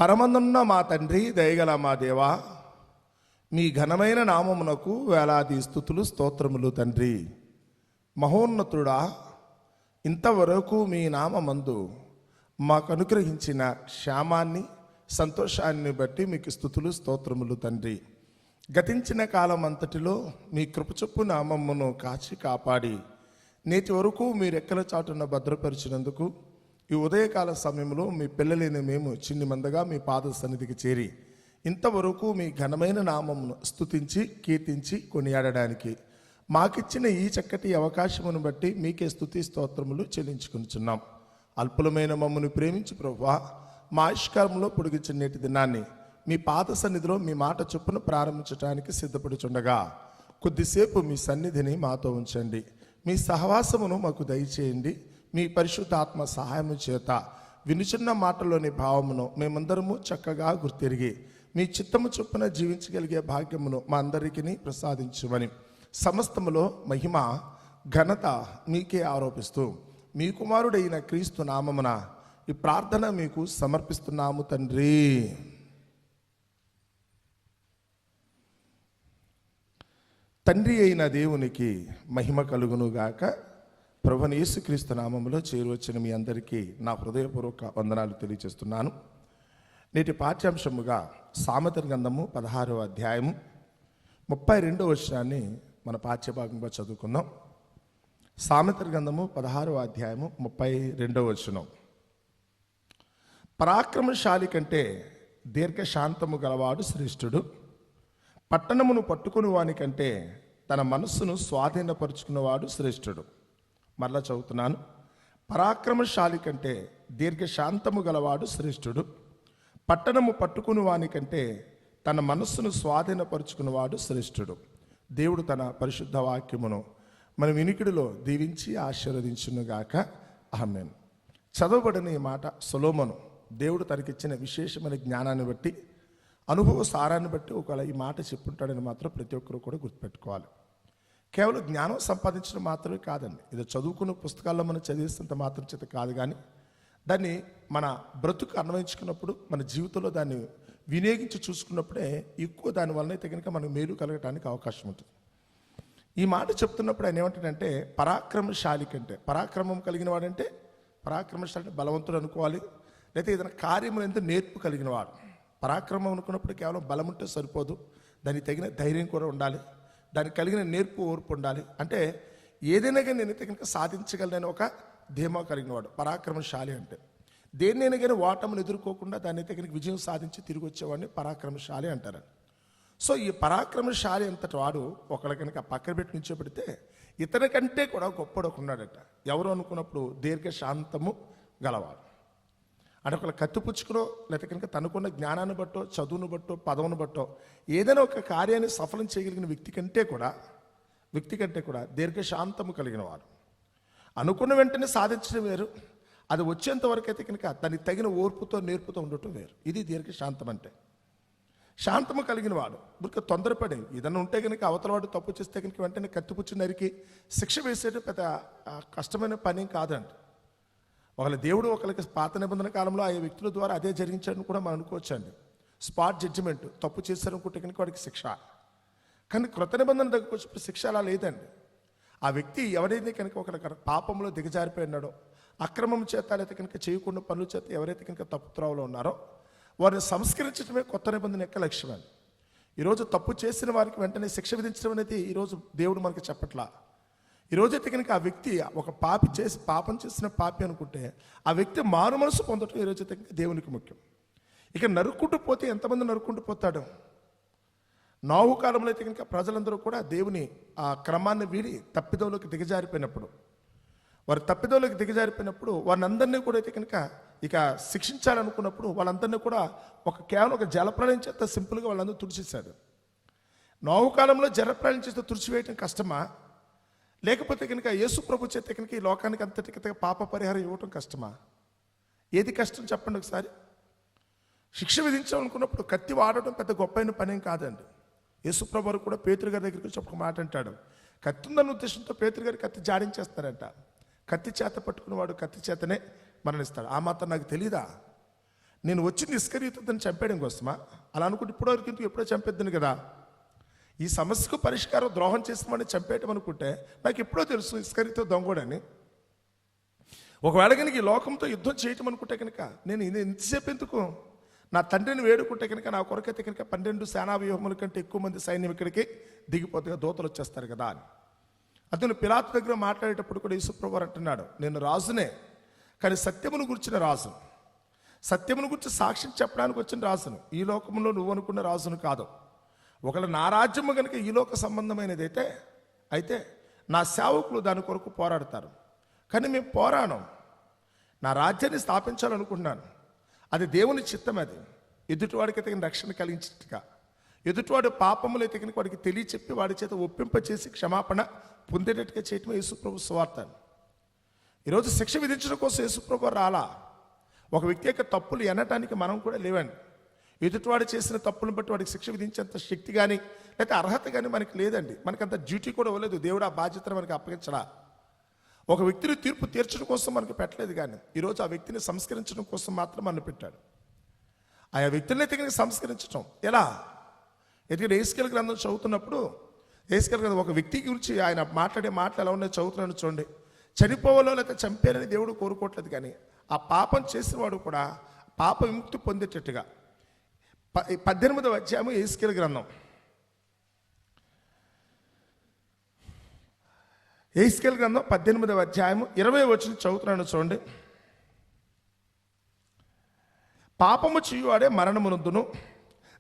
పరమందున్న మా తండ్రి, దయగల మా దేవా, మీ ఘనమైన నామమునకు వేలాది స్తుతులు స్తోత్రములు తండ్రి. మహోన్నతుడా, ఇంతవరకు మీ నామమందు మాకు అనుగ్రహించిన క్షేమాన్ని, సంతోషాన్ని బట్టి మీకు స్తుతులు స్తోత్రములు తండ్రి. గతించిన కాలం అంతటిలో మీ కృపచొప్పు నామమును కాచి కాపాడి నేటి వరకు మీ రెక్కల చాటున భద్రపరిచినందుకు ఈ ఉదయకాల సమయంలో మీ పిల్లలైన మేము చిన్ని మందగా మీ పాద సన్నిధికి చేరి ఇంతవరకు మీ ఘనమైన నామమును స్తుతించి కీర్తించి కొనియాడడానికి మాకిచ్చిన ఈ చక్కటి అవకాశమును బట్టి మీకే స్తుతి స్తోత్రములు చెల్లించుకుంటున్నాం. అల్పులమైన మమ్మల్ని ప్రేమించి ప్రభువా, మా ఆయుష్కాలంలో పొడిగించిన నేటి దినాన్ని మీ పాద సన్నిధిలో మీ మాట చొప్పున ప్రారంభించడానికి సిద్ధపడుచుండగా కొద్దిసేపు మీ సన్నిధిని మాతో ఉంచండి. మీ సహవాసమును మాకు దయచేయండి. మీ పరిశుద్ధాత్మ సహాయము చేత వినుచున్న మాటలోని భావమును మేమందరము చక్కగా గుర్తిరిగి మీ చిత్తము చొప్పున జీవించగలిగే భాగ్యమును మా అందరికీ ప్రసాదించమని సమస్తములో మహిమ ఘనత మీకే ఆరోపిస్తూ మీ కుమారుడైన క్రీస్తు నామమున ఈ ప్రార్థన మీకు సమర్పిస్తున్నాము తండ్రి. తండ్రి అయిన దేవునికి మహిమ కలుగునుగాక. ప్రభువైన యేసుక్రీస్తు నామములో చేరువచ్చిన మీ అందరికీ నా హృదయపూర్వక వందనాలు తెలియజేస్తున్నాను. నేటి పాఠ్యాంశముగా సామెతల గ్రంథము 16వ అధ్యాయము 32వ వచనాన్ని మన పాఠ్యభాగంగా చదువుకుందాం. సామెతల గ్రంథము 16వ అధ్యాయము 32వ వచనం. పరాక్రమశాలి కంటే దీర్ఘశాంతము గలవాడు శ్రేష్ఠుడు, పట్టణమును పట్టుకుని వాని కంటే తన మనస్సును స్వాధీనపరుచుకున్నవాడు శ్రేష్ఠుడు. మరలా చదువుతున్నాను. పరాక్రమశాలి కంటే దీర్ఘశాంతము గలవాడు శ్రేష్ఠుడు, పట్టణము పట్టుకుని వాని కంటే తన మనస్సును స్వాధీనపరుచుకున్నవాడు శ్రేష్ఠుడు. దేవుడు తన పరిశుద్ధ వాక్యమును మన వినికిడిలో దీవించి ఆశీర్వదించునుగాక. ఆమేన్. చదవబడిన ఈ మాట సొలొమోను దేవుడు తనకిచ్చిన విశేషమైన జ్ఞానాన్ని బట్టి, అనుభవ సారాన్ని బట్టి ఒకవేళ ఈ మాట చెప్పుంటాడని మాత్రం ప్రతి ఒక్కరు కూడా గుర్తుపెట్టుకోవాలి. కేవలం జ్ఞానం సంపాదించడం మాత్రమే కాదండి. ఇది చదువుకున్న పుస్తకాల్లో మనం చదివేసినంత మాత్రం చేత కాదు, కానీ దాన్ని మన బ్రతుకు అన్వయించుకున్నప్పుడు, మన జీవితంలో దాన్ని వినియోగించి చూసుకున్నప్పుడే ఎక్కువ దాని వలన అయితే కనుక మనకు మేలు కలగటానికి అవకాశం ఉంటుంది. ఈ మాట చెప్తున్నప్పుడు ఆయన ఏమంటాడంటే, పరాక్రమశాలి కంటే, పరాక్రమం కలిగిన వాడంటే, పరాక్రమశాలి అంటే బలవంతుడు అనుకోవాలి, లేకపోతే ఏదైనా కార్యములు ఎంత నేర్పు కలిగిన వాడు. పరాక్రమం అనుకున్నప్పుడు కేవలం బలం ఉంటే సరిపోదు, దానికి తగిన ధైర్యం కూడా ఉండాలి, దానికి కలిగిన నేర్పు ఓర్పు ఉండాలి. అంటే ఏదైనా కానీ నేనైతే కనుక సాధించగలనని ఒక ధీమా కలిగిన వాడు పరాక్రమశాలి అంటే. దేన్నైనా కానీ ఓటమును ఎదుర్కోకుండా దాన్ని అయితే కనుక విజయం సాధించి తిరిగి వచ్చేవాడిని పరాక్రమశాలి అంటారు. సో ఈ పరాక్రమశాలి అంతటి వాడు ఒకళ్ళ కనుక పక్కన పెట్టి నుంచోబెడితే ఇతని కంటే కూడా గొప్పడు ఉన్నాడట. ఎవరు అనుకున్నప్పుడు దీర్ఘశాంతము గలవాడు అంటే ఒకళ్ళు కత్తిపుచ్చుకునో లేకపోతే కనుక తనకున్న జ్ఞానాన్ని బట్టో, చదువును బట్టో, పదవును బట్టో ఏదైనా ఒక కార్యాన్ని సఫలం చేయగలిగిన వ్యక్తి కంటే కూడా దీర్ఘశాంతము కలిగిన వాడు. అనుకున్న వెంటనే సాధించడం వేరు, అది వచ్చేంత వరకు అయితే కనుక దానికి తగిన ఓర్పుతో నేర్పుతో ఉండటం వేరు. ఇది దీర్ఘశాంతం అంటే. శాంతము కలిగిన వాడు ఊరికి తొందరపడి ఏదన్నా ఉంటే కనుక అవతల వాడు తప్పు చేస్తే కనుక వెంటనే కత్తిపుచ్చి నరికి శిక్ష వేసేది పెద్ద కష్టమైన పని కాదండి. ఒకళ్ళ దేవుడు ఒకరికి పాత నిబంధన కాలంలో ఆ వ్యక్తుల ద్వారా అదే జరిగించాడని కూడా మనం అనుకోవచ్చండి. స్పాట్ జడ్జిమెంట్, తప్పు చేశారనుకుంటే కనుక వాడికి శిక్ష. కానీ క్రొత్త నిబంధన దగ్గరకు వచ్చి శిక్ష అలా లేదండి. ఆ వ్యక్తి ఎవరైతే కనుక ఒక పాపంలో దిగజారిపోయినాడో, అక్రమం చేత లేకపోతే కనుక చేయకుండా పనుల చేత ఎవరైతే కనుక తప్పు త్రోవలో ఉన్నారో వారిని సంస్కరించడమే కొత్త నిబంధన యొక్క లక్ష్యం అండి. ఈరోజు తప్పు చేసిన వారికి వెంటనే శిక్ష విధించడం అనేది ఈరోజు దేవుడు మనకి చెప్పట్లా. ఈరోజైతే కనుక ఆ వ్యక్తి ఒక పాపం చేసిన పాపి అనుకుంటే ఆ వ్యక్తి మారు మనసు పొందటం ఈరోజైతే కనుక దేవునికి ముఖ్యం. ఇక నరుక్కుంటూ పోతే ఎంతమంది నరుక్కుంటూ పోతాడు. నోహు కాలంలో అయితే కనుక ప్రజలందరూ కూడా దేవుని ఆ క్రమాన్ని వీడి తప్పిదోలోకి దిగజారిపోయినప్పుడు వారిని అందరినీ కూడా అయితే కనుక ఇక శిక్షించాలనుకున్నప్పుడు వాళ్ళందరినీ కూడా కేవలం ఒక జలప్రళయం చేత సింపుల్గా వాళ్ళందరూ తుడిచేశాడు. నోహు కాలంలో జలప్రళయం చేత తుడిచివేయటం కష్టమా, లేకపోతే కనుక యేసు ప్రభు చేత కనుక ఈ లోకానికి అంతటికి పాప పరిహారం ఇవ్వటం కష్టమా? ఏది కష్టం చెప్పండి ఒకసారి. శిక్ష విధించాలనుకున్నప్పుడు కత్తి వాడటం పెద్ద గొప్పైన పనేం కాదండి. యేసు ప్రభు కూడా పేతురు గారి దగ్గరికి వచ్చి ఒక మాట అంటాడు. కత్తి ఉందన్న ఉద్దేశంతో పేతురు గారి కత్తి జాడించేస్తారంట. కత్తి చేత పట్టుకున్నవాడు కత్తి చేతనే మరణిస్తాడు. ఆ మాత్రం నాకు తెలీదా? నేను వచ్చింది ఇస్కరియోతుని చంపేయడం కోసమా? అలా అనుకుంటే ఇప్పటివరకు ఇందుకు ఎప్పుడో చంపేద్దును కదా. ఈ సమస్యకు పరిష్కారం ద్రోహం చేస్తామని చంపేయటం అనుకుంటే నాకు ఎప్పుడో తెలుసు ఇస్కరియోతు దొంగోడని. ఒకవేళ కనుక ఈ లోకంతో యుద్ధం చేయటం అనుకుంటే కనుక నేను ఇది ఎంతసేపు ఎందుకు? నా తండ్రిని వేడుకుంటే కనుక నా కొరకైతే కనుక 12 సేనా వ్యూహముల కంటే ఎక్కువ మంది సైన్యం ఇక్కడికి దిగిపోతే దూతలు వచ్చేస్తారు కదా అని. అతను పిలాతు దగ్గర మాట్లాడేటప్పుడు కూడా యేసుప్రభువు వారు అంటున్నాడు, నేను రాజునే, కానీ సత్యమును గురించిన రాజును, సత్యమును గురించి సాక్ష్యం చెప్పడానికి వచ్చిన రాజును, ఈ లోకంలో నువ్వు అనుకున్న రాజును కాదు. ఒకవేళ నా రాజ్యము కనుక ఈ లోక సంబంధమైనది అయితే నా సేవకులు దాని కొరకు పోరాడతారు. కానీ మేము పోరాడం, నా రాజ్యాన్ని స్థాపించాలనుకుంటున్నాను. అది దేవుని చిత్తం. అది ఎదుటివాడికి తగిన రక్షణ కలిగించినట్టుగా, ఎదుటివాడు పాపములు అయితే కనుక వాడికి తెలియచెప్పి వాడి చేత ఒప్పింపచేసి క్షమాపణ పొందేటట్టుగా చేయటమే యేసుప్రభు సువార్త. ఈరోజు శిక్ష విధించడం కోసం యేసుప్రభు రాలా. ఒక వ్యక్తి యొక్క తప్పులు ఎనటానికి మనం కూడా లేవండి. ఎదుటివాడు చేసిన తప్పులను బట్టి వాడికి శిక్ష విధించేంత శక్తి కానీ లేకపోతే అర్హత కానీ మనకి లేదండి. మనకంత డ్యూటీ కూడా ఇవ్వలేదు దేవుడు. ఆ బాధ్యతను మనకి అప్పగించడా. ఒక వ్యక్తిని తీర్పు తీర్చడం కోసం మనకు పెట్టలేదు, కానీ ఈరోజు ఆ వ్యక్తిని సంస్కరించడం కోసం మాత్రం మనం పెట్టాడు. ఆయా వ్యక్తులనే తెగని సంస్కరించడం ఎలా? ఎందుకంటే యెహెజ్కేలు గ్రంథం చదువుతున్నప్పుడు యెహెజ్కేలు గ్రంథం ఒక వ్యక్తి గురించి ఆయన మాట్లాడే మాటలు ఎలా ఉన్నాయో చదువుతున్నాను చూడండి. చనిపోవాలో లేకపోతే చంపారని దేవుడు కోరుకోవట్లేదు, కానీ ఆ పాపం చేసిన వాడు కూడా పాప విముక్తి పొందేటట్టుగా 18వ అధ్యాయము యెహెజ్కేలు గ్రంథం, యెహెజ్కేలు గ్రంథం 18వ అధ్యాయము 20వ వచనం చదువుతున్నాను చూడండి. పాపము చేయువాడే మరణమునందును,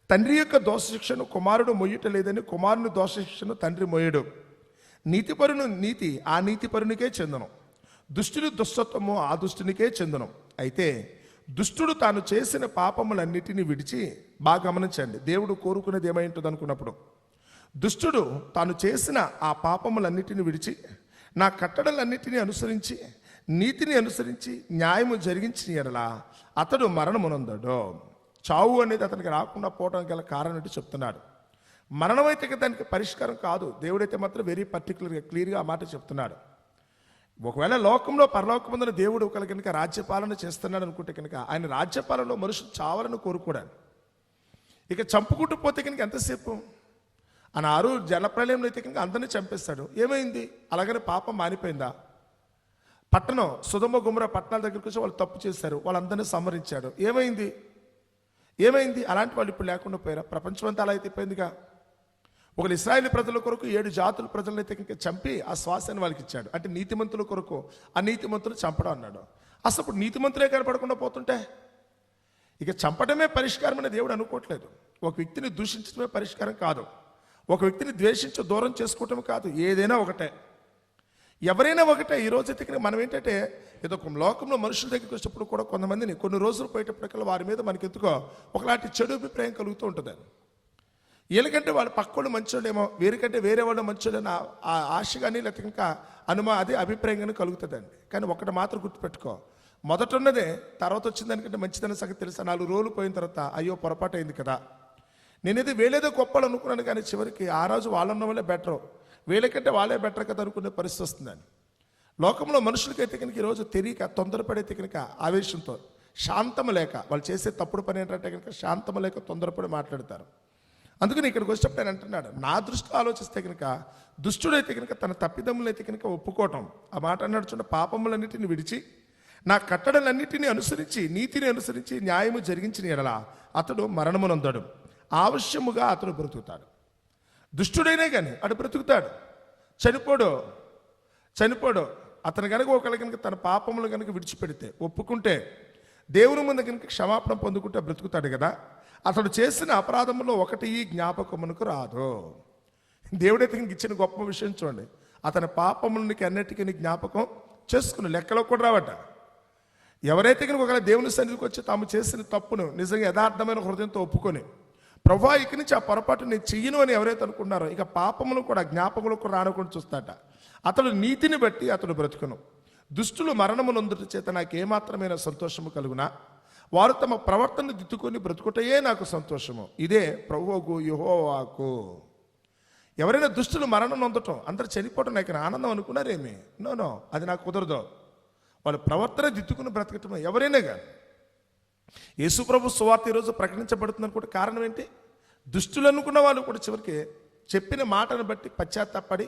తండ్రి యొక్క దోషశిక్షను కుమారుడు మొయ్యట లేదని కుమారుని దోషశిక్షను తండ్రి మొయ్యడు. నీతిపరుని నీతి ఆ నీతిపరునికే చెందును, దుష్టుని దుష్టత్వము ఆ దుష్టునికే చెందును. అయితే దుష్టుడు తాను చేసిన పాపములన్నిటినీ విడిచి, బాగా గమనించండి, దేవుడు కోరుకునేది ఏమై ఉంటుంది అనుకున్నప్పుడు, దుష్టుడు తాను చేసిన ఆ పాపములన్నిటిని విడిచి నా కట్టడలన్నిటినీ అనుసరించి నీతిని అనుసరించి న్యాయము జరిగించిన ఎడల అతడు మరణమునందడు. చావు అనేది అతనికి రాకుండా పోవడం గల కారణం అంటే చెప్తున్నాడు. మరణం అయితే దానికి పరిష్కారం కాదు. దేవుడైతే మాత్రం వెరీ పర్టికులర్గా క్లియర్గా ఆ మాట చెప్తున్నాడు. ఒకవేళ లోకంలో పరలోకమందున దేవుడు ఒకరి కనుక రాజ్యపాలన చేస్తున్నాడు అనుకుంటే కనుక ఆయన రాజ్యపాలనలో మనుషులు చావాలని కోరుకోడాను. ఇక చంపుకుంటూ పోతే కనుక ఎంతసేపు? ఆయన జలప్రలయంలో అయితే కనుక అందరినీ చంపేస్తాడు. ఏమైంది? అలాగనే పాపం మానిపోయిందా? పట్టణం సొదొమ గొమొర్రా పట్టణాల దగ్గరికి వచ్చి వాళ్ళు తప్పు చేశారు, వాళ్ళందరినీ సంహరించాడు. ఏమైంది? అలాంటి వాళ్ళు ఇప్పుడు లేకుండా పోయారా? ప్రపంచం అంతా అలా అయితే అయిపోయిందిగా. ఒకరు ఇశ్రాయేలు ప్రజల కొరకు 7 జాతుల ప్రజలను అయితే కనుక చంపి ఆ శ్వాసాన్ని వాళ్ళకి ఇచ్చాడు. అంటే నీతిమంతుల కొరకు అనీతిమంతులు చంపడం అన్నాడు. అసలు ఇప్పుడు నీతిమంతులే కనపడకుండా పోతుంటే ఇక చంపడమే పరిష్కారం అని దేవుడు అనుకోవట్లేదు. ఒక వ్యక్తిని దూషించడమే పరిష్కారం కాదు, ఒక వ్యక్తిని ద్వేషించి దూరం చేసుకోవటం కాదు. ఏదైనా ఒకటే, ఎవరైనా ఒకటే. ఈ రోజు అయితే మనం ఏంటంటే ఏదో ఒక లోకంలో మనుషుల దగ్గరికి వచ్చినప్పుడు కూడా కొంతమందిని కొన్ని రోజులు పోయేటప్పటికల్లా వారి మీద మనకి ఎందుకో ఒకలాంటి చెడు అభిప్రాయం కలుగుతూ ఉంటుంది. వీళ్ళకంటే వాళ్ళు పక్కోళ్ళు మంచోళ్ళేమో, వీరికంటే వేరే వాళ్ళు మంచోళ్ళని ఆ ఆశ కానీ లేకపోతే ఇంకా అదే అభిప్రాయం కానీ కలుగుతుందండి. కానీ ఒకటి మాత్రం గుర్తుపెట్టుకో, మొదట ఉన్నదే తర్వాత వచ్చిన దానికంటే మంచిదన్న సంగతి తెలుసా? 4 రోజులు పోయిన తర్వాత అయ్యో పొరపాటు అయింది కదా, నేనైతే వీళ్ళేదో గొప్పలు అనుకున్నాను, కానీ చివరికి ఆ రోజు వాళ్ళన్న వాళ్ళే బెటరు, వీళ్ళకంటే వాళ్ళే బెటర్ కదా అనుకునే పరిస్థితి వస్తుందని. లోకంలో మనుషులకైతే కనుక ఈరోజు తెలియక తొందరపడైతే కనుక ఆవేశంతో శాంతము లేక వాళ్ళు చేసే తప్పుడు పని ఏంటంటే కనుక శాంతము లేక తొందరపడి మాట్లాడతారు. అందుకని ఇక్కడికి వచ్చేటప్పుడు ఆయన అంటున్నాడు, నా దృష్టిలో ఆలోచిస్తే కనుక దుష్టుడైతే కనుక తన తప్పిదమ్ములైతే కనుక ఒప్పుకోవటం, ఆ మాట అన్నాడు చూడండి, పాపములన్నిటిని విడిచి నా కట్టడలన్నిటినీ అనుసరించి నీతిని అనుసరించి న్యాయము జరిగించిన ఎడల అతడు మరణమునందడు, ఆవశ్యముగా అతడు బ్రతుకుతాడు. దుష్టుడైనా కానీ అటు బ్రతుకుతాడు, చనిపోడు. అతను కనుక ఒకళ్ళ కనుక తన పాపములు కనుక విడిచిపెడితే ఒప్పుకుంటే దేవుని ముందు కనుక క్షమాపణ పొందుకుంటే బ్రతుకుతాడు కదా. అతడు చేసిన అపరాధములో ఒకటి ఈ జ్ఞాపకమునకు రాదు. దేవుడైతే కనుక ఇచ్చిన గొప్ప విషయం చూడండి, అతని పాపములకి అన్నిటికీ జ్ఞాపకం చేసుకుని లెక్కలో కూడా రావట. ఎవరైతే కనుక ఒకవేళ దేవుని సన్నిధికి వచ్చి తాము చేసిన తప్పును నిజంగా యథార్థమైన హృదయంతో ఒప్పుకొని ప్రభువా ఇక నుంచి ఆ పొరపాటు నేను చెయ్యను అని ఎవరైతే అనుకున్నారో ఇక పాపములు కూడా జ్ఞాపకులు కూడా రానుకొని చూస్తాట. అతడు నీతిని బట్టి అతడు బ్రతుకును. దుష్టులు మరణమునందుట చేత నాకు ఏమాత్రమైన సంతోషము కలుగునా, వారు తమ ప్రవర్తన దిద్దుకొని బ్రతుకుటయే నాకు సంతోషము. ఇదే ప్రభువుకు యెహోవాకు. ఎవరైనా దుష్టులు మరణం నొందటం, అందరూ చనిపోవటం నాకు ఆనందం అనుకున్నారేమి? నో, అది నాకు కుదరదు. వాళ్ళ ప్రవర్తన దిద్దుకుని బ్రతకటం ఎవరైనా కానీ. యేసుప్రభు సువార్త ఈరోజు ప్రకటించబడుతుందని కూడా కారణం ఏంటి? దుష్టులు అనుకున్న వాళ్ళు కూడా చివరికి చెప్పిన మాటను బట్టి పశ్చాత్తాపడి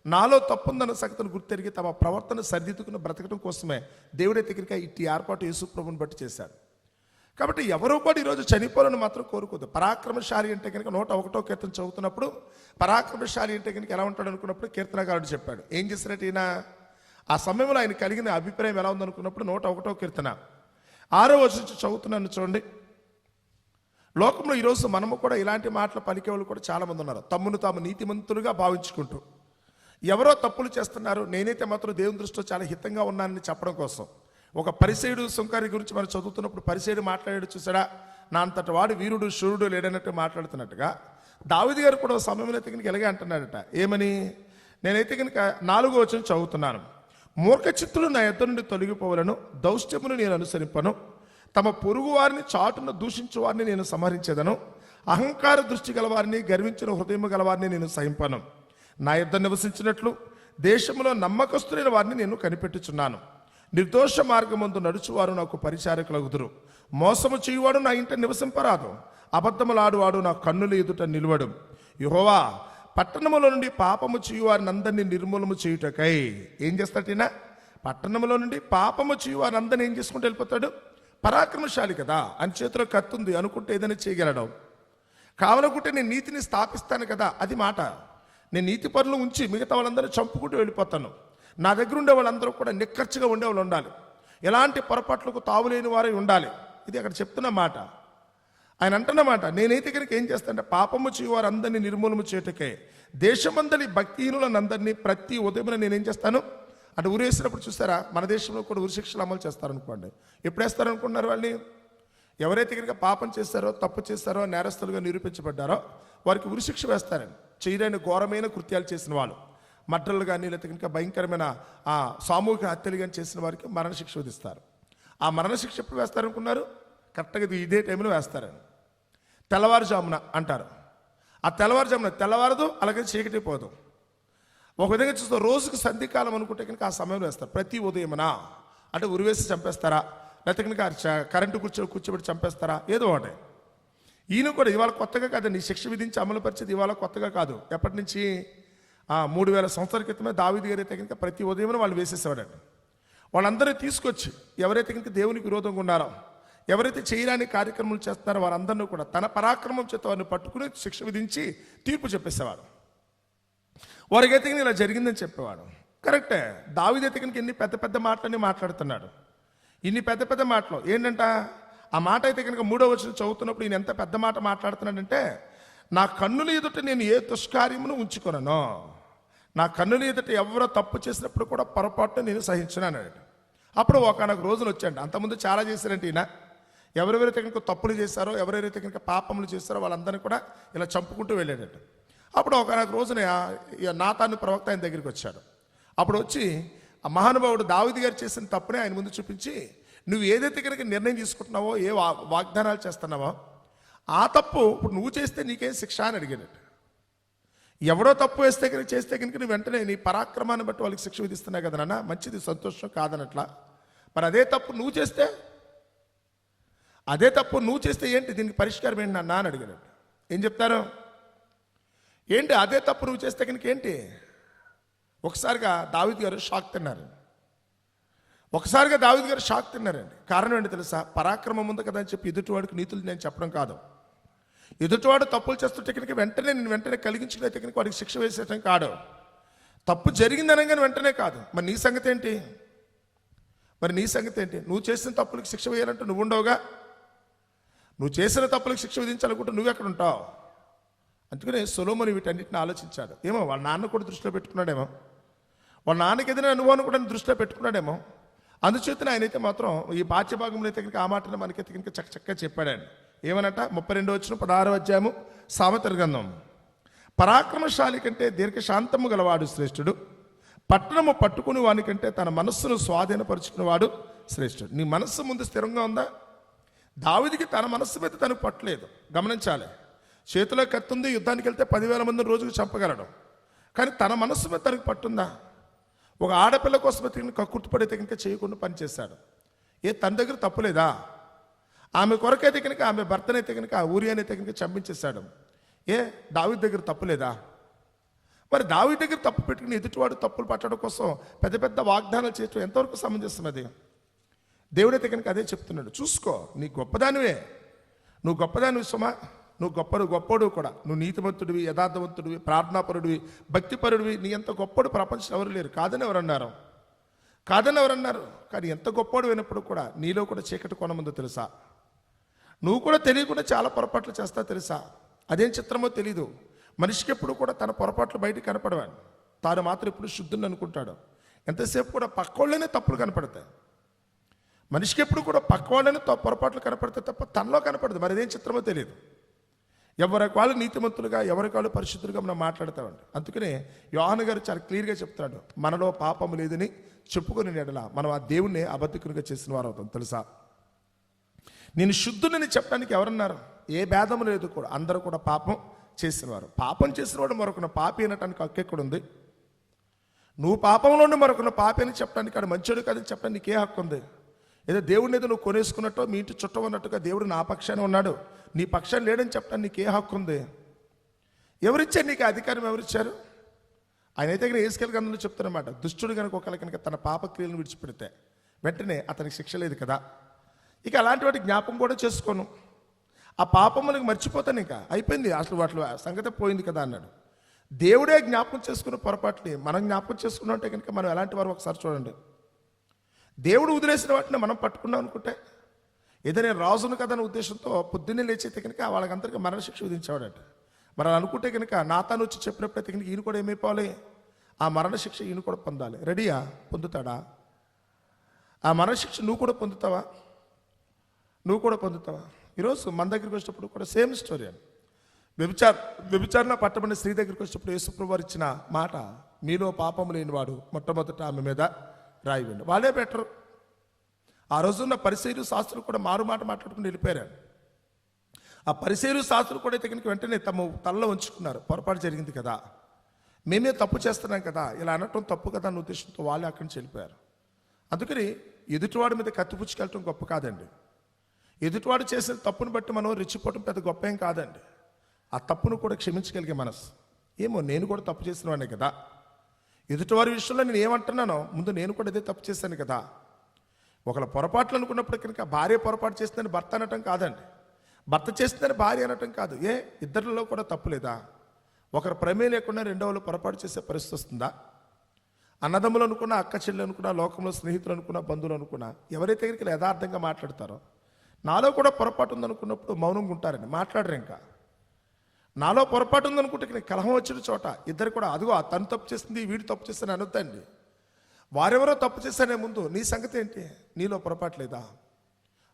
నాలో తప్పుందన్న సంగతిని గుర్తెరిగి తమ ప్రవర్తన సరిదిద్దుకుని బ్రతకడం కోసమే దేవుడే దగ్గరికి ఇట్టి ఏర్పాటు యేసుప్రభుని బట్టి చేశాడు. కాబట్టి ఎవరో కూడా ఈరోజు చనిపోవాలని మాత్రం కోరుకోదు. పరాక్రమశాలి అంటే కనుక 101వ కీర్తన చదువుతున్నప్పుడు పరాక్రమశాలి అంటే కనుక ఎలా ఉంటాడు అనుకున్నప్పుడు కీర్తనకారుడు చెప్పాడు. ఏం చేసినట్టు ఈయన ఆ సమయంలో ఆయన కలిగిన అభిప్రాయం ఎలా ఉందనుకున్నప్పుడు 101వ కీర్తన 6వ వచనం చదువుతున్నాను చూడండి. లోకంలో ఈరోజు మనము కూడా ఇలాంటి మాటలు పలికేవాళ్ళు కూడా చాలామంది ఉన్నారు. తమ్మును తాము నీతిమంతులుగా భావించుకుంటూ ఎవరో తప్పులు చేస్తున్నారు, నేనైతే మాత్రం దేవుని దృష్టిలో చాలా హితంగా ఉన్నానని చెప్పడం కోసం. ఒక పరిసేయుడు సుంకారి గురించి మనం చదువుతున్నప్పుడు పరిసేయుడు మాట్లాడాడు చూసాడా, నా అంతటి వాడు వీరుడు శూరుడు లేడన్నట్టు మాట్లాడుతున్నట్టుగా దావీదు గారు కూడా సమయంలో కనుక ఇలాగే అంటున్నాడట. ఏమని? నేనైతే కనుక 4వ వచనం చదువుతున్నాను. మూర్ఖ చిత్తులు నా యొద్ద నుండి తొలగిపోవలను, దౌష్ట్యమును నేను అనుసరింపను, తమ పొరుగు వారిని చాటున దూషించు వారిని నేను సంహరించేదను, అహంకార దృష్టి గలవారిని గర్వించిన హృదయము గలవారిని నేను సహింపను. నా యొద్ద నివసించినట్లు దేశంలో నమ్మకస్తులైన వారిని నేను కనిపెట్టుచున్నాను. నిర్దోష మార్గమందు నడుచువారు నాకు పరిచారకులగుదురు. మోసము చేయువాడు నా ఇంట నివసింపరాదు, అబద్ధములాడువాడు నా కన్నుల ఎదుట నిలువడు. యెహోవా పట్టణములో నుండి పాపము చేయువారిని అందరినీ నిర్మూలము చేయుటకై ఏం చేస్తాడైనా? పట్టణంలో నుండి పాపము చేయువారిని అందరినీ ఏం చేసుకుంటూ వెళ్ళిపోతాడు? పరాక్రమశాలి కదా, అని చేతిలో కత్తుంది అనుకుంటే ఏదైనా చేయగలడు. కావాలనుకుంటే నేను నీతిని స్థాపిస్తాను కదా, అది మాట. నేను నీతి పనులు ఉంచి మిగతా వాళ్ళందరూ చంపుకుంటూ వెళ్ళిపోతాను. నా దగ్గర ఉండే వాళ్ళందరూ కూడా నిక్కచ్చిగా ఉండేవాళ్ళు ఉండాలి, ఎలాంటి పొరపాట్లకు తావులేని వారే ఉండాలి. ఇది అక్కడ చెప్తున్న మాట. ఆయన అంటున్నమాట, నేనైతే కనుక ఏం చేస్తానంటే పాపము చేయువారు అందరినీ నిర్మూలము చేయటకే దేశమందలి భక్తిహీనులను అందరినీ ప్రతి ఉదయం నేనేం చేస్తాను అంటే ఉరేసినప్పుడు చూస్తారా, మన దేశంలో కూడా ఉరిశిక్షలు అమలు చేస్తారనుకోండి. ఎప్పుడు వేస్తారనుకున్నారు వాళ్ళని? ఎవరైతే కనుక పాపం చేస్తారో, తప్పు చేస్తారో, నేరస్తులుగా నిరూపించబడ్డారో వారికి ఉరిశిక్ష వేస్తారని. చేయలేని ఘోరమైన కృత్యాలు చేసిన వాళ్ళు, మర్డర్లు కానీ లేకపోతే కనుక భయంకరమైన సామూహిక హత్యలు కానీ చేసిన వారికి మరణశిక్ష విధిస్తారు. ఆ మరణశిక్ష ఎప్పుడు వేస్తారనుకున్నారు? కరెక్ట్గా ఇదే టైంలో వేస్తారని. తెల్లవారుజామున అంటారు. ఆ తెల్లవారుజామున తెల్లవారదు, అలాగే చీకటి పోదు. ఒక విధంగా చూస్తే రోజుకు సంధికాలం అనుకుంటే కనుక ఆ సమయంలో వేస్తారు. ప్రతి ఉదయమనా అంటే ఉరివేసి చంపేస్తారా, లేకపోతే కనుక కరెంటు కూర్చోబెట్టి చంపేస్తారా, ఏదో ఒకటి. ఈయన కూడా ఇవాళ కొత్తగా కాదండి, శిక్ష విధించి అమలు పరిచేది ఇవాళ కొత్తగా కాదు. ఎప్పటి నుంచి? 3000 సంవత్సరాల క్రితమే దావీదు గారు అయితే కనుక ప్రతి ఉదయం వాళ్ళు వేసేసేవాడండి. వాళ్ళందరూ తీసుకొచ్చి ఎవరైతే కనుక దేవునికి విరోధంగా ఉన్నారో, ఎవరైతే చేయరాని కార్యక్రమాలు చేస్తున్నారో వారందరినీ కూడా తన పరాక్రమం చేత వారిని పట్టుకుని శిక్ష విధించి తీర్పు చెప్పేసేవాడు. వారికైతే కనుక ఇలా జరిగిందని చెప్పేవాడు. కరెక్టే, దావీదైతే కనుక ఇన్ని పెద్ద పెద్ద మాటలన్నీ మాట్లాడుతున్నాడు. ఇన్ని పెద్ద పెద్ద మాటలు ఏంటంట? ఆ మాట అయితే కనుక 3వ వచనం చదువుతున్నప్పుడు ఈయన ఎంత పెద్ద మాట మాట్లాడుతున్నాడంటే, నా కన్నుల ఎదుట నేను ఏ దుష్కార్యమును ఉంచుకొనను, నా కన్నుల ఎదుట ఎవరో తప్పు చేసినప్పుడు కూడా పొరపాటును నేను సహించున్నాను. అప్పుడు ఒకనొక రోజులు వచ్చాడు. అంతకుముందు చాలా చేశారంటే ఈయన ఎవరెవరైతే కనుక తప్పులు చేశారో, ఎవరెవరైతే కనుక పాపములు చేస్తారో వాళ్ళందరినీ కూడా ఇలా చంపుకుంటూ వెళ్ళాడట. అప్పుడు ఒకనొక రోజున నాతాను ప్రవక్త ఆయన దగ్గరికి వచ్చాడు. అప్పుడు వచ్చి ఆ మహానుభావుడు దావీదు గారు చేసిన తప్పునే ఆయన ముందు చూపించి, నువ్వు ఏదైతే కనుక నిర్ణయం తీసుకుంటున్నావో, ఏ వాగ్దానాలు చేస్తున్నావో ఆ తప్పు ఇప్పుడు నువ్వు చేస్తే నీకేం శిక్ష అని అడిగాడట. ఎవడో తప్పు వేస్తే కనుక చేస్తే కనుక నువ్వు వెంటనే నీ పరాక్రమాన్ని బట్టి వాళ్ళకి శిక్ష విధిస్తున్నావు కదా నాన్న, మంచిది, సంతోషం కాదనట్లా. మరి అదే తప్పు నువ్వు చేస్తే, ఏంటి దీనికి పరిష్కారం ఏంటి నాన్న అని అడిగాడు. ఏం చెప్తారు? ఏంటి అదే తప్పు నువ్వు చేస్తే కనుక ఏంటి? ఒకసారిగా దావీదు గారు షాక్ తిన్నారండి. కారణం ఏంటి తెలుసా? పరాక్రమం ఉంది కదా అని చెప్పి ఎదుటివాడికి నీతులు నేను చెప్పడం కాదు. ఎదుటివాడు తప్పులు చేస్తుంటే కనుక వెంటనే కలిగించుకునే కనుక వాడికి శిక్ష వేసేయటం కాదు. తప్పు జరిగిందనగానే వెంటనే కాదు. మరి నీ సంగతి ఏంటి? నువ్వు చేసిన తప్పులకు శిక్ష వేయాలంటే నువ్వు ఉండవుగా. నువ్వు చేసిన తప్పులకు శిక్ష విధించాలనుకుంటే నువ్వెక్కడ ఉంటావు? అందుకనే సొలొమోను వీటన్నిటిని ఆలోచించాడు. ఏమో వాళ్ళ నాన్న కూడా దృష్టిలో పెట్టుకున్నాడేమో, వాళ్ళ నాన్నకి ఏదైనా అనుభవాన్ని కూడా దృష్టిలో పెట్టుకున్నాడేమో. అందుచేతనే ఆయనైతే మాత్రం ఈ పాఠ్యభాగంలో అయితే కనుక ఆ మాటను మనకైతే కనుక చక్కగా చెప్పాడండి. ఏమనట? 32వ వచనం 16వ అధ్యాయము సామెతల గ్రంథం. పరాక్రమశాలి కంటే దీర్ఘశాంతము గలవాడు శ్రేష్ఠుడు, పట్టణము పట్టుకుని వానికంటే తన మనస్సును స్వాధీనపరుచుకునేవాడు శ్రేష్ఠుడు. నీ మనస్సు ముందు స్థిరంగా ఉందా? దావీదుకి తన మనస్సు మీద తనకు పట్టలేదు. గమనించాలి. చేతిలో కత్తుంది, యుద్ధానికి వెళ్తే 10,000 మందిని రోజుకు చంపగలడు. కానీ తన మనస్సు మీద తనకు పట్టుందా? ఒక ఆడపిల్ల కోసం కక్కుర్తుపడితే కనుక చేయకుండా పనిచేశాడు. తన దగ్గర తప్పులేదా? ఆమె కొరకైతే కనుక ఆమె భర్తనైతే కనుక ఊరియానైతే కనుక చంపించేశాడు. దావీదు దగ్గర తప్పు లేదా? మరి దావీదు దగ్గర తప్పు పెట్టుకుని ఎదుటివాడు తప్పులు పట్టడం కోసం పెద్ద పెద్ద వాగ్దానాలు చేయడం ఎంతవరకు సమంజసమది? దేవుడైతే కనుక అదే చెప్తున్నాడు, చూసుకో, నీ గొప్పదానివే, నువ్వు గొప్పదానివి సుమా, నువ్వు గొప్పడు కూడా, నువ్వు నీతిమంతుడివి, యథార్థవంతుడివి, ప్రార్థనాపరుడివి, భక్తిపరుడివి, నీ ఎంత గొప్పడు ప్రపంచంలో ఎవరు లేరు. కాదని ఎవరన్నారు? కానీ ఎంత గొప్పడు అయినప్పుడు కూడా నీలో కూడా చీకటి కొనముందో తెలుసా? నువ్వు కూడా తెలియకుండా చాలా పొరపాట్లు చేస్తా తెలుసా? అదేం చిత్రమో తెలీదు. మనిషికి ఎప్పుడు కూడా తన పొరపాట్లు బయటికి కనపడవాడు, తాను మాత్రం ఎప్పుడు శుద్ధుని అనుకుంటాడు. ఎంతసేపు కూడా పక్కోళ్ళనే తప్పులు కనపడతాయి. మనిషికి ఎప్పుడు కూడా పక్కవాళ్ళని పొరపాట్లు కనపడితే తప్ప తనలో కనపడదు. మరి అదేం చిత్రమో తెలియదు. ఎవరికి వాళ్ళు నీతిమంతులుగా, ఎవరికి వాళ్ళు పరిశుద్ధులుగా మనం మాట్లాడతామండి. అందుకనే యోహాను గారు చాలా క్లియర్గా చెప్తున్నాడు, మనలో పాపం లేదని చెప్పుకొని ఎడల మనం ఆ దేవుణ్ణి అబద్ధికునిగా చేసిన వారు అవుతాం. తెలుసా, నేను శుద్ధుని చెప్పడానికి ఎవరన్నారు? ఏ భేదం లేదు కూడా, అందరూ కూడా పాపం చేసినవారు. పాపం చేసినవాడు మరొకను పాపి అనటానికి హక్కు ఎక్కడుంది? నువ్వు పాపంలోనే మరొకను పాపి అని చెప్పడానికి, ఆడు మంచోడు కాదని చెప్పడానికి నీకే హక్కు ఉంది? ఏదో దేవుడిని ఏదో నువ్వు కొనేసుకున్నట్టు, మీ ఇంటి చుట్టం ఉన్నట్టుగా దేవుడు నా పక్షాన్ని ఉన్నాడు, నీ పక్షాన్ని లేడని చెప్పడానికి నీకే హక్కు ఉంది? ఎవరిచ్చారు నీకు అధికారం? ఎవరిచ్చారు? ఆయన అయితే కనుక ఏసుకెళ్ళి గ్రంథంలో చెప్తారన్నమాట, దుష్టుడు కనుక ఒకళ్ళ కనుక తన పాపక్రియలను విడిచిపెడితే వెంటనే అతనికి శిక్ష లేదు కదా. ఇక అలాంటి వాటి జ్ఞాపకం కూడా చేసుకోను, ఆ పాపం మనకి మర్చిపోతాను, ఇంకా అయిపోయింది, అసలు వాటి సంగతి పోయింది కదా అన్నాడు. దేవుడే జ్ఞాపకం చేసుకున్న పొరపాటుని మనం జ్ఞాపకం చేసుకున్నట్టే కనుక మనం ఎలాంటి వారు ఒకసారి చూడండి. దేవుడు వదిలేసిన వాటిని మనం పట్టుకున్నాం అనుకుంటే, ఏదో నేను రాజును కదా అనే ఉద్దేశంతో పొద్దున్నే లేచైతే కనుక వాళ్ళకందరికీ మరణశిక్ష విధించేవాడట. మరి అలా అనుకుంటే కనుక నాతాను వచ్చి చెప్పినప్పుడైతే కనుక ఈయన కూడా ఏమైపోవాలి? ఆ మరణశిక్ష ఈయన కూడా పొందాలి. రెడీయా? పొందుతాడా? ఆ మరణశిక్ష నువ్వు కూడా పొందుతావా? ఈరోజు మన దగ్గరికి వచ్చినప్పుడు కూడా సేమ్ స్టోరీ అని, వ్యభిచారణ పట్టబడిన స్త్రీ దగ్గరికి వచ్చినప్పుడు యేసుప్రభువు వారు ఇచ్చిన మాట, మీలో పాపం లేనివాడు మొట్టమొదట ఆమె మీద రాయి వేయండి. వాళ్ళే బెటరు. ఆ రోజున్న పరిసయ్యులు శాస్త్రులు కూడా మారు మాట మాట్లాడుకుని వెళ్ళిపోయారు. ఆ పరిసయ్యులు శాస్త్రులు కూడా అయితే కనుక వెంటనే తమ తలలో ఉంచుకున్నారు, పొరపాటు జరిగింది కదా, మేమే తప్పు చేస్తున్నాం కదా, ఇలా అనటం తప్పు కదా అన్న ఉద్దేశంతో వాళ్ళే అక్కడి నుంచి వెళ్ళిపోయారు. అందుకని ఎదుటివాడి మీద కత్తిపుచ్చుకెళ్ళటం గొప్ప కాదండి. ఎదుటివాడు చేసిన తప్పును బట్టి మనం రెచ్చిపోవటం పెద్ద గొప్ప ఏం కాదండి. ఆ తప్పును కూడా క్షమించగలిగే మనసు. ఏమో నేను కూడా తప్పు చేసిన వాడినే కదా, ఎదుటివారి విషయంలో నేను ఏమంటున్నానో ముందు నేను కూడా అదే తప్పు చేశాను కదా. ఒకళ్ళ పొరపాట్లు అనుకున్నప్పుడు కనుక భార్య పొరపాటు చేస్తుందని భర్త అనటం కాదండి, భర్త చేస్తుందని భార్య అనటం కాదు. ఇద్దరిలో కూడా తప్పు లేదా? ఒకరు ప్రమేయం లేకుండా రెండో వాళ్ళు పొరపాటు చేసే పరిస్థితి వస్తుందా? అన్నదమ్ములు అనుకున్నా, అక్క చెల్లెలు అనుకున్నా, లోకంలో స్నేహితులు అనుకున్నా, బంధువులు అనుకున్నా, ఎవరైతే కనుక యథార్థంగా మాట్లాడతారో, నాలో కూడా పొరపాటు ఉందనుకున్నప్పుడు మౌనంగా ఉంటారండి, మాట్లాడరు. ఇంకా నాలో పొరపాటు ఉందనుకుంటే కలహం వచ్చిన చోట ఇద్దరు కూడా అదిగో తను తప్పు చేస్తుంది, వీడు తప్పు చేస్తాను అనొద్దండి. వారెవరో తప్పు చేస్తానే ముందు నీ సంగతి ఏంటి? నీలో పొరపాటు లేదా?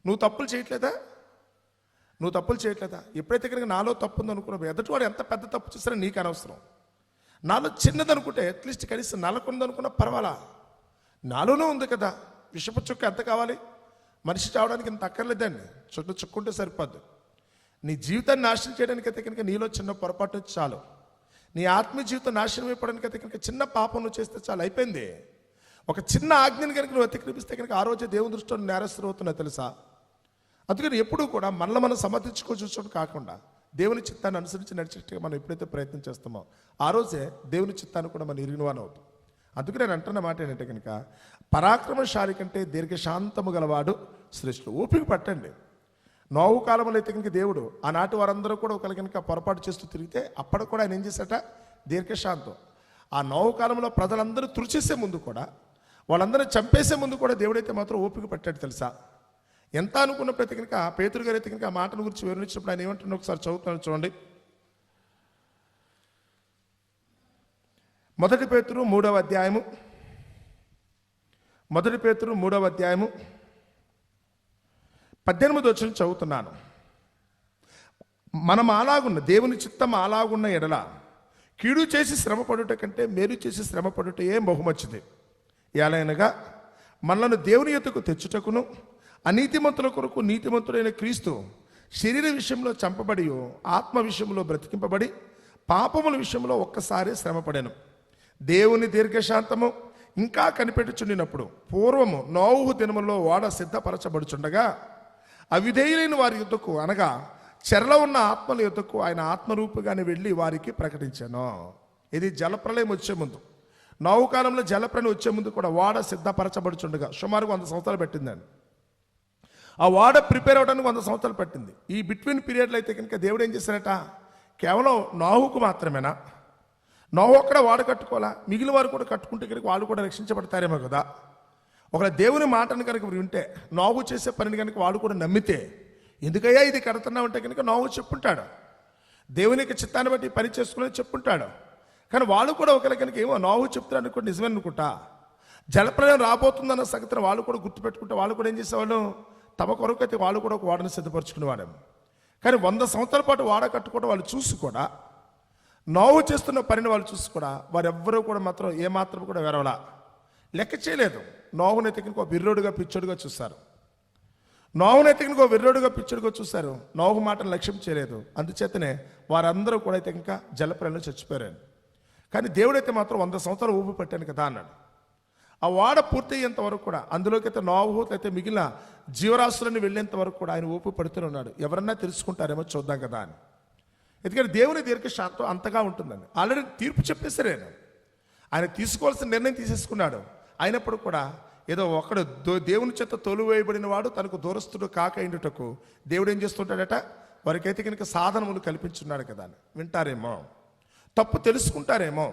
నువ్వు తప్పులు చేయట్లేదా? ఎప్పుడైతే కనుక నాలో తప్పు ఉందనుకున్నావు, ఎదుటివాడు ఎంత పెద్ద తప్పు చేస్తారో నీకు అనవసరం. నాలో చిన్నదనుకుంటే అట్లీస్ట్ కనీసం నల్లకుందనుకున్నా పర్వాలా, నాలోనూ ఉంది కదా. విషపు చుక్క ఎంత కావాలి? మనిషి చావడానికి ఇంత అక్కర్లేదండి, చుక్కుంటే సరిపోద్దు. నీ జీవితాన్ని నాశనం చేయడానికి అయితే కనుక నీలో చిన్న పొరపాటు చాలు. నీ ఆత్మీయ జీవితం నాశనం అయిపోవడానికి అయితే కనుక చిన్న పాపం నువ్వు చేస్తే చాలు, అయిపోయింది. ఒక చిన్న ఆజ్ఞని కనుక నువ్వు అతిక్రమిస్తే కనుక ఆ రోజే దేవుని దృష్టిలో నేరస్తులు అవుతున్నావు తెలుసా. అందుకని ఎప్పుడూ కూడా మనల్ని మనం సమర్థించుకో చూసుకోవడం కాకుండా దేవుని చిత్తాన్ని అనుసరించి నడిచేట్టుగా మనం ఎప్పుడైతే ప్రయత్నం చేస్తామో ఆ రోజే దేవుని చిత్తాన్ని కూడా మనం ఇరిగినవాని అవుతాం. అందుకే నేను అంటున్న మాట ఏంటంటే కనుక పరాక్రమశాలి కంటే దీర్ఘశాంతము గలవాడు శ్రేష్ఠుడు. ఓపిక పట్టండి. నోవు కాలంలో అయితే కనుక దేవుడు ఆనాటి వారందరూ కూడా ఒకరి కనుక పొరపాటు చేస్తూ తిరిగితే అప్పటికి కూడా ఆయన ఏం చేశాట? దీర్ఘశాంతం. ఆ నోవు కాలంలో ప్రజలందరూ తుడిచేసే ముందు కూడా, వాళ్ళందరూ చంపేసే ముందు కూడా దేవుడైతే మాత్రం ఓపిక పట్టాడు తెలుసా. ఎంత అనుకున్నప్పుడు అయితే కనుక పేతురు గారు అయితే కనుక ఆ మాటల గురించి వివరించినప్పుడు ఆయన ఏమంటున్నా ఒకసారి చదువుతున్నాను చూడండి. 1 పేతురు 3వ అధ్యాయము 18 వచనం చదువుతున్నాను. మనం అలాగున్న దేవుని చిత్తం అలాగున్న ఎడల కీడు చేసి శ్రమపడుట కంటే మేలు చేసి శ్రమపడుట ఏం బహుమంచిది. ఎలాగనగా మనలను దేవుని యొద్దకు తెచ్చుటకును అనీతిమంతుల కొరకు నీతిమంతుడైన క్రీస్తు శరీర విషయంలో చంపబడి ఆత్మ విషయంలో బ్రతికింపబడి పాపముల విషయంలో ఒక్కసారి శ్రమపడాను. దేవుని దీర్ఘశాంతము ఇంకా కనిపెట్టుచుండినప్పుడు పూర్వము నోవహు దినములో ఓడ సిద్ధపరచబడుచుండగా అవిధేయులైన వారి యుద్ధకు అనగా చెరలో ఉన్న ఆత్మల యుద్ధకు ఆయన ఆత్మరూపుగానే వెళ్ళి వారికి ప్రకటించాను. ఇది జలప్రలయం వచ్చే ముందు, నోవహు కాలంలో జలప్రలయం వచ్చే ముందు కూడా ఓడ సిద్ధపరచబడుచుండగా సుమారు 100 సంవత్సరాలు పెట్టిందండి. ఆ ఓడ ప్రిపేర్ అవడానికి 100 సంవత్సరాలు పట్టింది. ఈ బిట్వీన్ పీరియడ్లో అయితే కనుక దేవుడు ఏం చేశారట, కేవలం నోవహుకు మాత్రమేనా, నోవహు ఒక్కడ ఓడ కట్టుకోవాలా, మిగిలిన వారు కూడా కట్టుకుంటే కనుక వాళ్ళు కూడా రక్షించబడతారేమో కదా. ఒకవేళ దేవుని మాటను కనుక వింటే, నోవహు చేసే పనిని కనుక వాళ్ళు కూడా నమ్మితే, ఎందుకయ్యా ఇది కడుతున్నామంటే కనుక నోవహు చెప్పుంటాడు, దేవుని యొక్క చిత్తాన్ని బట్టి పని చేసుకుని చెప్పుంటాడు. కానీ వాళ్ళు కూడా ఒకవేళ కనుక ఏమో నోవహు చెప్తారని కూడా నిజమే అనుకుంటా, జలప్రలయం రాబోతుందన్న సంగతిని వాళ్ళు కూడా గుర్తుపెట్టుకుంటే వాళ్ళు కూడా ఏం చేసేవాళ్ళు, తమ కొరకు అయితే వాళ్ళు కూడా ఒక ఓడను సిద్ధపరచుకునేవాడేమో. కానీ 100 సంవత్సరాల పాటు ఓడ కట్టుకోవడం వాళ్ళు చూసి కూడా, నోవహు చేస్తున్న పనిని వాళ్ళు చూసి కూడా, వారెవ్వరూ కూడా మాత్రం ఏమాత్రం కూడా వెరవలా, లెక్క చేయలేదు. నోవహునైతే కనుక ఒక విర్రోడుగా పిచ్చోడుగా చూశారు. నోవహునైతే కనుక ఒక విర్రోడుగా పిచ్చోడుగా చూశారు. నోవహు మాటను లక్ష్యం చేయలేదు. అందుచేతనే వారందరూ కూడా అయితే కనుక జలప్రలయంలో చచ్చిపోయారు. కానీ దేవుడైతే మాత్రం 100 సంవత్సరాలు ఊపి పట్టాను కదా అన్నాడు. ఆ ఓడ పూర్తయ్యేంత వరకు కూడా, అందులోకి అయితే నోవహు అయితే మిగిలిన జీవరాశులను వెళ్ళేంత వరకు కూడా ఆయన ఊపి పడుతూనే ఉన్నాడు. ఎవరన్నా తెలుసుకుంటారేమో చూద్దాం కదా అని. ఎందుకంటే దేవుని దీర్ఘశాంతం అంతగా ఉంటుందండి. ఆల్రెడీ తీర్పు చెప్పేసరే ఆయన తీసుకోవాల్సిన నిర్ణయం తీసేసుకున్నాడు. అయినప్పుడు కూడా ఏదో ఒకడు దేవుని చేత తోలువేయబడిన వాడు తనకు దూరస్తుడు కాక ఇండుటకు దేవుడు ఏం చేస్తుంటాడట, వారికైతే కనుక సాధనములు కల్పించున్నాడు కదా అని. వింటారేమో, తప్పు తెలుసుకుంటారేమో,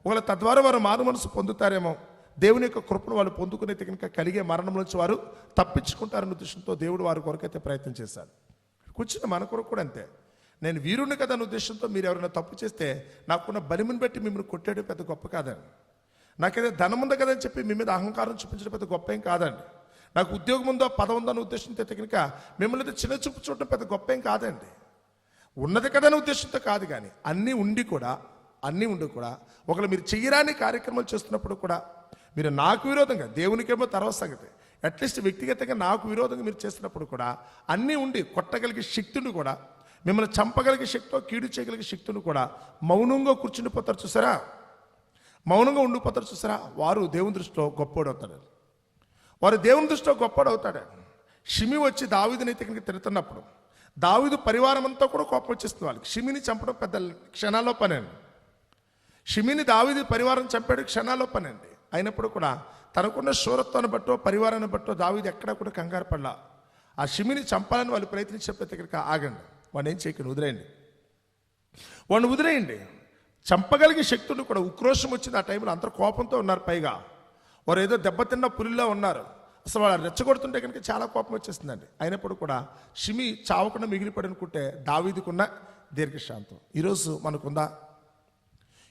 ఒకవేళ తద్వారా వారు మారు మనసు పొందుతారేమో, దేవుని యొక్క కృపను వాళ్ళు పొందుకునే కనుక కలిగే మరణం నుంచి వారు తప్పించుకుంటారన్న ఉద్దేశంతో దేవుడు వారి కొరకైతే ప్రయత్నం చేశాడు. కూర్చున్న మన కొరకు కూడా అంతే. నేను వీరుణ్ణి కదా అన్న ఉద్దేశంతో మీరు ఎవరైనా తప్పు చేస్తే నాకున్న బలిమిని బట్టి మిమ్మల్ని కొట్టేయడం పెద్ద గొప్ప కాదండి. నాకేదో ధనం ఉంది కదని చెప్పి మీ మీద అహంకారం చూపించడం పెద్ద గొప్ప ఏం కాదండి. నాకు ఉద్యోగం ఉందో పదం ఉందో అన్న ఉద్దేశంతో కనుక మిమ్మల్ని చిన్న చూపు చూడటం పెద్ద గొప్ప ఏం కాదండి. ఉన్నది కదా అనే ఉద్దేశంతో కాదు. కానీ అన్నీ ఉండి కూడా ఒకవేళ మీరు చెయ్యరాని కార్యక్రమాలు చేస్తున్నప్పుడు కూడా, మీరు నాకు విరోధంగా, దేవునికేమో తర్వాత సంగతి, అట్లీస్ట్ వ్యక్తిగతంగా నాకు విరోధంగా మీరు చేస్తున్నప్పుడు కూడా, అన్నీ ఉండి కొట్టగలిగే శక్తిని కూడా, మిమ్మల్ని చంపగలిగే శక్తితో కీడు చేయగలిగే శక్తిని కూడా మౌనంగా కూర్చుండిపోతారు చూసారా, మౌనంగా ఉండిపోతారు చూసారా, వారు దేవుని దృష్టిలో గొప్పోడు అవుతాడు. వారు దేవుని దృష్టిలో గొప్పోడు అవుతాడు. షిమి వచ్చి దావీదునైతే కనుక తిడుతున్నప్పుడు దావీదు పరివారం అంతా కూడా కోపం వచ్చేస్తుంది వాళ్ళకి. షిమిని చంపడం పెద్ద క్షణాల్లో పని అండి. షిమిని దావీదు పరివారం చంపాడు క్షణాల్లో పని అండి. అయినప్పుడు కూడా తనకున్న శూరత్వాన్ని బట్టో పరివారాన్ని బట్టో దావీదు ఎక్కడా కూడా కంగారు పడలా. ఆ షిమిని చంపాలని వాళ్ళు ప్రయత్నించేప్పుడు కనుక ఆగండి, వాడిని ఏం చేయకండి, వాడిని వదిలేయండి. చంపగలిగే శక్తులు కూడా, ఉక్రోషం వచ్చింది ఆ టైంలో, అందరూ కోపంతో ఉన్నారు. పైగా వారు ఏదో దెబ్బతిన్న పులిలో ఉన్నారు. అసలు వాళ్ళు రెచ్చగొడుతుంటే కనుక చాలా కోపం వచ్చేస్తుందండి. అయినప్పుడు కూడా షిమి చావకుండా మిగిలిపడి అనుకుంటే దావీదుకున్న దీర్ఘశాంతం ఈరోజు మనకుందా?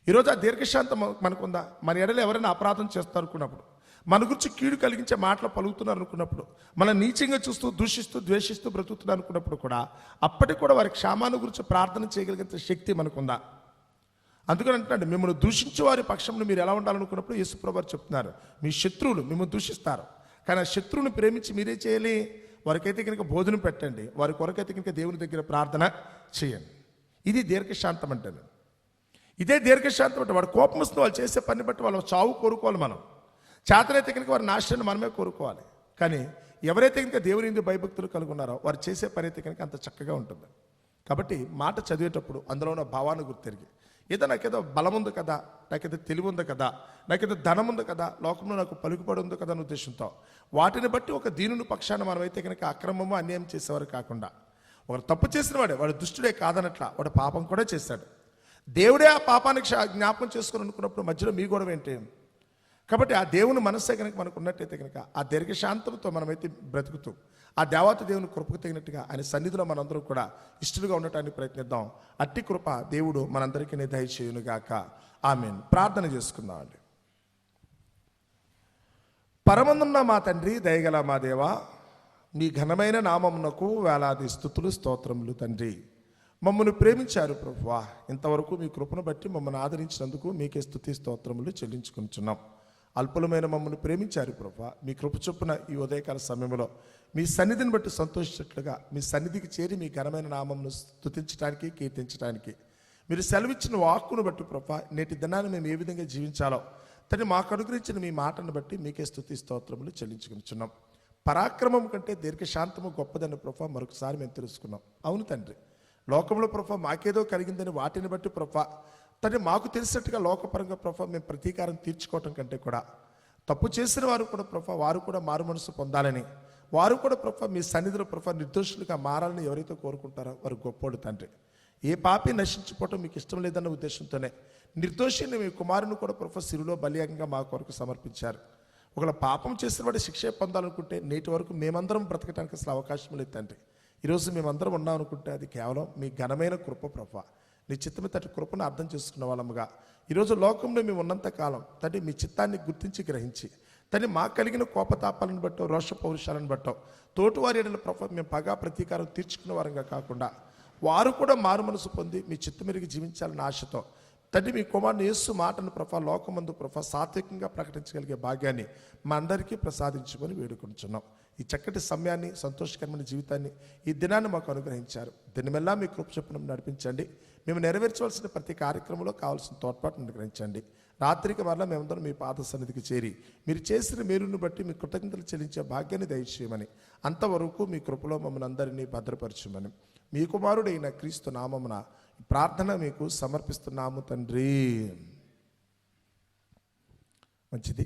ఈరోజు ఆ దీర్ఘశాంతం మనకుందా? మన ఎడలో ఎవరైనా అపరాధం చేస్తారు అనుకున్నప్పుడు, మన గురించి కీడు కలిగించే మాటలు పలుకుతున్నారు అనుకున్నప్పుడు, మన నీచంగా చూస్తూ దూషిస్తూ ద్వేషిస్తూ బ్రతుకుతున్నారు అనుకున్నప్పుడు కూడా, అప్పటికి కూడా వారి క్షేమాన్ని గురించి ప్రార్థన చేయగలిగే శక్తి మనకుందా? అందుకని అంటున్నాడు, మిమ్మల్ని దూషించే వారి పక్షంలో మీరు ఎలా ఉండాలనుకున్నప్పుడు యేసుప్రభువు వారు చెప్తున్నారు, మీ శత్రువులు మిమ్మల్ని దూషిస్తారు, కానీ ఆ శత్రువుని ప్రేమించి మీరే చేయాలి. వారికైతే కనుక భోజనం పెట్టండి, వారి కొరకైతే కనుక దేవుని దగ్గర ప్రార్థన చేయండి. ఇది దీర్ఘశాంతం అంటే. ఇదే దీర్ఘశాంతం అంటే. వాడు కోపం వస్తుంది, వాళ్ళు చేసే పని బట్టి వాళ్ళ చావు కోరుకోవాలి. మనం చేతనైతే కనుక వారి నాశనాన్ని మనమే కోరుకోవాలి. కానీ ఎవరైతే కనుక దేవుని యందు భయభక్తులు కలుగున్నారో వారు చేసే పని అయితే కనుక అంత చక్కగా ఉంటుంది. కాబట్టి మాట చదివేటప్పుడు అందులో ఉన్న భావాన్ని గుర్తిరిగి, ఏదో నాకేదో బలం ఉంది కదా, నాకేదో తెలివి ఉంది కదా, నాకేదో ధనం ఉంది కదా, లోకంలో నాకు పలుకుబడి ఉంది కదా అనే ఉద్దేశంతో వాటిని బట్టి ఒక దీనుని పక్షాన మనమైతే కనుక అక్రమము అన్యాయం చేసేవారు కాకుండా, వాడు తప్పు చేసిన వాడు దుష్టుడే కాదనట్లా, వాడు పాపం కూడా చేశాడు. దేవుడే ఆ పాపానికి జ్ఞాపకం చేసుకుని అనుకున్నప్పుడు మధ్యలో మీ గొడవ ఏంటి? కాబట్టి ఆ దేవుని మనస్సే కనుక మనకు ఉన్నట్టయితే కనుక ఆ దీర్ఘశాంతంతో మనమైతే బ్రతుకుతూ ఆ దేవత దేవుని కృపకు తగినట్టుగా ఆయన సన్నిధిలో మనందరూ కూడా ఇష్టలుగా ఉండటానికి ప్రయత్నిద్దాం. అట్టి కృప దేవుడు మనందరికీ దయచేయునుగాక. ఆమేన్. ప్రార్థన చేసుకుందాం అండి. పరమందున్న మా తండ్రి, దయగల మా దేవా, మీ ఘనమైన నామమునకు వేలాది స్తుతులు స్తోత్రములు తండ్రి. మమ్మల్ని ప్రేమించారు ప్రభువా, ఇంతవరకు మీ కృపను బట్టి మమ్మల్ని ఆదరించినందుకు మీకే స్తుతి స్తోత్రములు చెల్లించుకుంటున్నాం. అల్పులమైన మమ్మల్ని ప్రేమించారు ప్రభువా, మీ కృప చొప్పున ఈ ఉదయకాల సమయంలో మీ సన్నిధిని బట్టి సంతోషించినట్లుగా మీ సన్నిధికి చేరి మీ ఘనమైన నామమును స్తుతించడానికి కీర్తించడానికి మీరు సెలవిచ్చిన వాక్కును బట్టి ప్రభువా, నేటి దినాన్ని మేము ఏ విధంగా జీవించాలో తండ్రి మాకు అనుగ్రహించిన మీ మాటను బట్టి మీకే స్తుతి స్తోత్రములు చెల్లించుకుంటున్నాం. పరాక్రమం కంటే దీర్ఘశాంతము గొప్పదని ప్రభా మరొకసారి మేము తెలుసుకున్నాం. అవును తండ్రి, లోకంలో ప్రభా మాకేదో కలిగిందని వాటిని బట్టి ప్రభా తండ్రి మాకు తెలిసినట్టుగా లోకపరంగా ప్రభా మేము ప్రతీకారం తీర్చుకోవటం కంటే కూడా తప్పు చేసిన వారు కూడా ప్రభా వారు కూడా మారు మనసు పొందాలని, వారు కూడా ప్రభా మీ సన్నిధిలో ప్రభా నిర్దోషులుగా మారాలని ఎవరైతే కోరుకుంటారో వారు గొప్పోడు తండ్రి. ఏ పాపి నశించిపోవటం మీకు ఇష్టం లేదన్న ఉద్దేశంతోనే నిర్దోషిని మీ కుమారుని కూడా ప్రభా సిరులో బలియాగంగా మా కొరకు సమర్పించారు. ఒకవేళ పాపం చేసిన వాడి శిక్షే పొందాలనుకుంటే నేటి వరకు మేమందరం బ్రతకడానికి అసలు అవకాశం లేదు తండ్రి. ఈరోజు మేమందరం ఉన్నాం అనుకుంటే అది కేవలం మీ ఘనమైన కృప ప్రభా. నీ చిత్తమే తటి కృపను అర్థం చేసుకున్న వాళ్ళముగా ఈరోజు లోకంలో మేము ఉన్నంత కాలం తండ్రి మీ చిత్తాన్ని గుర్తించి గ్రహించి తండ్రి మాకు కలిగిన కోపతాపాలను బట్టో రోష పౌరుషాలను బట్టో తోటివారి ఎడల ప్రభా మేము పగా ప్రతీకారం తీర్చుకున్న వారంగా కాకుండా వారు కూడా మారు మనసు పొంది మీ చిత్తమెరిగి జీవించాలన్న ఆశతో తండ్రి మీ కుమారుని యేసు మాటను ప్రభా లోకమందు ప్రభా సాత్వికంగా ప్రకటించగలిగే భాగ్యాన్ని మా అందరికీ ప్రసాదించుకొని వేడుకొంచున్నాం. ఈ చక్కటి సమయాన్ని, సంతోషకరమైన జీవితాన్ని, ఈ దినాన్ని మాకు అనుగ్రహించారు. దీనివల్ల మీ కృప చొప్పున నడిపించండి. మేము నెరవేర్చవలసిన ప్రతి కార్యక్రమంలో కావాల్సిన తోడ్పాటును అనుగ్రహించండి. రాత్రికి వల్ల మేమందరం మీ పాద సన్నిధికి చేరి మీరు చేసిన మేలును బట్టి మీ కృతజ్ఞతలు చెల్లించే భాగ్యాన్ని దయచేయమని, అంతవరకు మీ కృపలో మమ్మల్ని అందరినీ భద్రపరచమని మీ కుమారుడైన క్రీస్తు నామమున ప్రార్థన మీకు సమర్పిస్తున్నాము తండ్రి. మంచిది.